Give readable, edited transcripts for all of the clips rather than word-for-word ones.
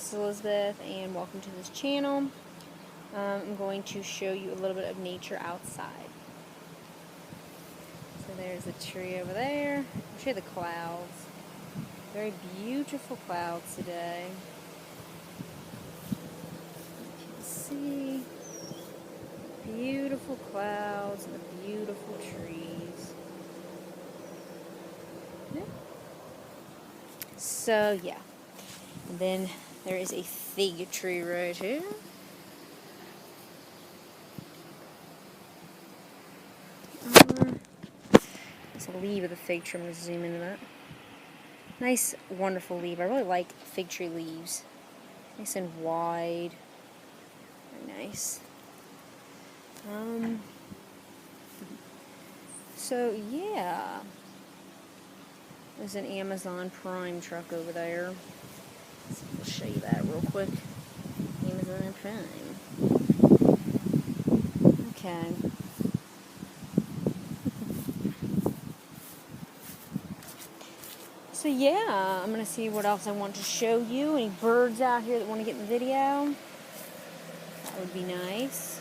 this is Elizabeth, and welcome to this channel. I'm going to show you a little bit of nature outside. So there's a tree over there. I'll show you the clouds. Very beautiful clouds today. You can see beautiful clouds and the beautiful trees. Yeah. So yeah, and then there is a fig tree right here. It's a leaf of the fig tree. I'm going to zoom into that. Nice, wonderful leaf. I really like fig tree leaves. Nice and wide. Very nice. So yeah, there's an Amazon Prime truck over there. So I'll show you that real quick. Amazon Prime. Okay. So yeah, I'm going to see what else I want to show you. Any birds out here that want to get in the video? That would be nice.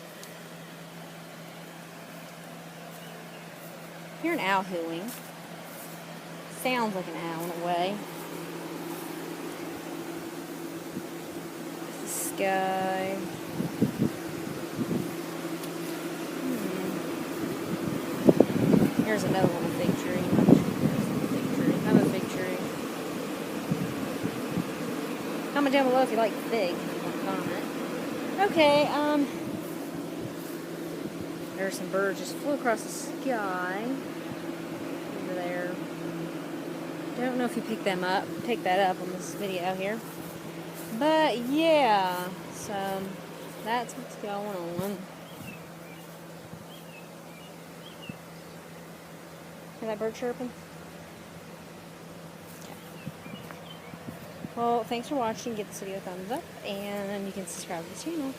Hear an owl hooting. Sounds like an owl in a way. There's the sky. Here's another little fig tree. Another fig tree. Comment down below if you like fig. Comment. Okay, there's some birds just flew across the sky over there. Don't know if you pick that up on this video here. But yeah, so that's what's going on. Hear that bird chirping? Okay. Well, thanks for watching. Give this video a thumbs up, and you can subscribe to the channel.